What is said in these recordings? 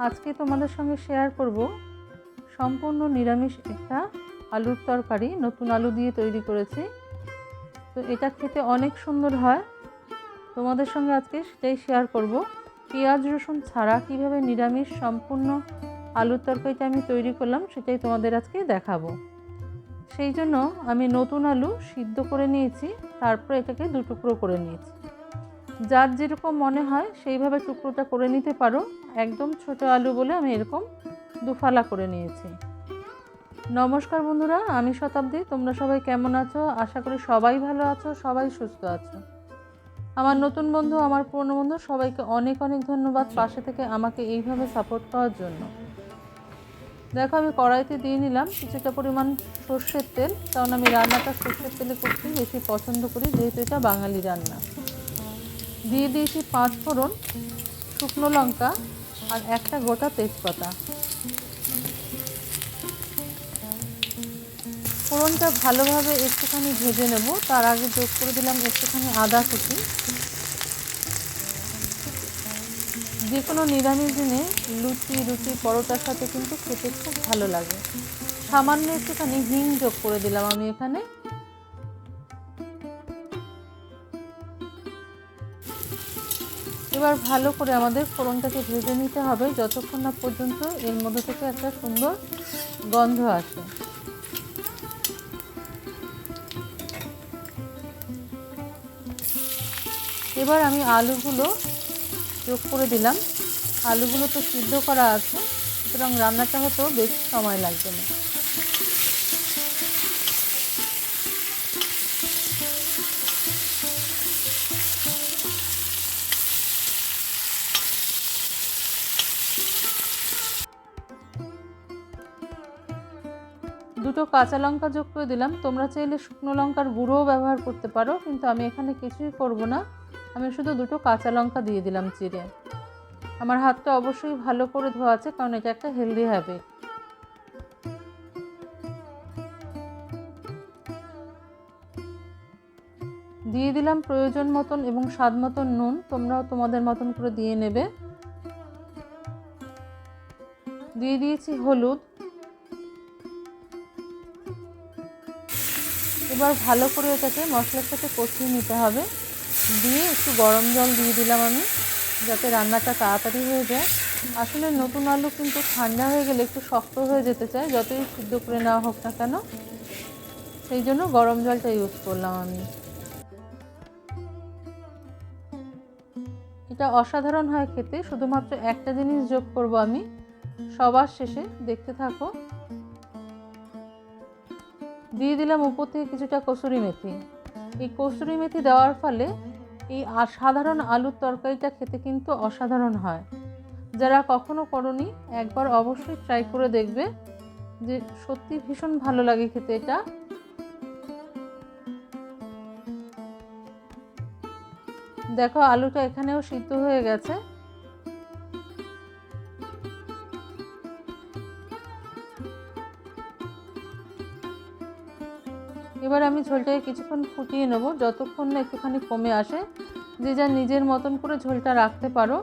আজকে তোমাদের সঙ্গে শেয়ার করব সম্পূর্ণ নিরামিষ একটা আলুর তরকারি। নতুন আলু দিয়ে তৈরি করেছি, তো এটা খেতে অনেক সুন্দর হয়। তোমাদের সঙ্গে আজকে সেটাই শেয়ার করব। পেঁয়াজ রসুন ছাড়া কিভাবে নিরামিষ সম্পূর্ণ আলুর তরকারিটা আমি তৈরি করলাম সেটাই তোমাদের আজকে দেখাবো। সেই জন্য আমি নতুন আলু সিদ্ধ করে নিয়েছি, তারপর এটাকে দু টুকরো করে নিয়েছি। যার যেরকম মনে হয় সেইভাবে টুকরোটা করে নিতে পারো। একদম ছোট আলু বলে আমি এরকম দুফালা করে নিয়েছি। নমস্কার বন্ধুরা, আমি শতাব্দী। তোমরা সবাই কেমন আছো? আশা করি সবাই ভালো আছো, সবাই সুস্থ আছো। আমার নতুন বন্ধু, আমার পুরনো বন্ধু, সবাইকে অনেক অনেক ধন্যবাদ পাশে থেকে আমাকে এইভাবে সাপোর্ট করার জন্য। দেখো, আমি কড়াইতে দিয়ে নিলাম কিছুটা পরিমাণ সর্ষের তেল, কারণ আমি রান্নাটা সর্ষের তেলে করতে বেশি পছন্দ করি, যেহেতু এটা বাঙালি রান্না। দিয়ে দিয়েছি 5 ফোড়ন, শুকনো লঙ্কা আর একটা গোটা তেজপাতা। ফোড়নটা ভালোভাবে একটুখানি ভেজে নেব। তার আগে যোগ করে দিলাম একটুখানি আদা কুচি। যে কোনো নিরামিষ দিনে লুচি, রুটি, পরোটার সাথে কিন্তু খেতে খুব ভালো লাগে। সামান্য একটুখানি হিং যোগ করে দিলাম আমি এখানে। এবার ভালো করে আমাদের ফোড়নটাকে ভেজে নিতে হবে যতক্ষণ না পর্যন্ত এর মধ্যে থেকে একটা সুন্দর গন্ধ আসে। এবার আমি আলুগুলো যোগ করে দিলাম। আলুগুলো তো সিদ্ধ করা আছে, সুতরাং রান্নাটা হতেও বেশি সময় লাগবে না। দুটো কাঁচা লঙ্কা যোগ করে দিলাম। তোমরা চাইলে শুকনো লঙ্কার গুঁড়োও ব্যবহার করতে পারো, কিন্তু আমি এখানে কিছুই করব না। আমি শুধু দুটো কাঁচা লঙ্কা দিয়ে দিলাম চিড়ে। আমার হাতটা অবশ্যই ভালো করে ধোয়া আছে, কারণ এটা একটা হেলদি হ্যাবিট। দিয়ে দিলাম প্রয়োজন মতন এবং স্বাদ মতন নুন। তোমরাও তোমাদের মতন করে দিয়ে নেবে। দিয়ে দিয়েছি হলুদ। এবার ভালো করে এটাকে মশলার সাথে কষিয়ে নিতে হবে। দিয়ে একটু গরম জল দিয়ে দিলাম আমি, যাতে রান্নাটা তাড়াতাড়ি হয়ে যায়। আসলে নতুন আলু কিন্তু ঠান্ডা হয়ে গেলে একটু শক্ত হয়ে যেতে চায়, যতই সিদ্ধ করে নেওয়া হোক না কেন। সেই জন্য গরম জলটা ইউজ করলাম আমি। এটা অসাধারণ হয় খেতে। শুধুমাত্র একটা জিনিস যোগ করব আমি সবার শেষে, দেখতে থাকো। দিয়ে দিলাম উপর থেকে কিছুটা কসুরি মেথি। এই কসুরি মেথি দেওয়ার ফলে এই সাধারণ আলুর তরকারিটা খেতে কিন্তু অসাধারণ হয়। যারা কখনো করনি, একবার অবশ্যই ট্রাই করে দেখবে, যে সত্যি ভীষণ ভালো লাগে খেতে এটা। দেখো, আলুটা এখানেও সিদ্ধ হয়ে গেছে। এবার আমি ঝোলটাকে কিছুক্ষণ ফুটিয়ে নেব, যতক্ষণ না একটুখানি কমে আসে। যে যা নিজের মতন করে ঝোলটা রাখতে পারো।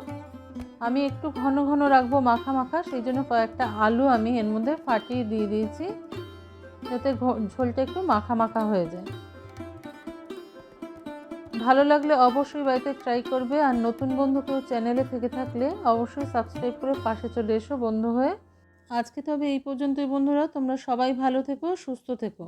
আমি একটু ঘন ঘন রাখবো, মাখা মাখা, সেই জন্য কয়েকটা আলু আমি এর মধ্যে ফাটিয়ে দিয়ে দিয়েছি, যাতে ঝোলটা একটু মাখা মাখা হয়ে যায়। ভালো লাগলে অবশ্যই বাড়িতে ট্রাই করবে। আর নতুন বন্ধু কেউ চ্যানেলে থেকে থাকলে অবশ্যই সাবস্ক্রাইব করে পাশে চলে এসো বন্ধু হয়ে। আজকে তবে এই পর্যন্তই বন্ধুরা। তোমরা সবাই ভালো থেকো, সুস্থ থেকো।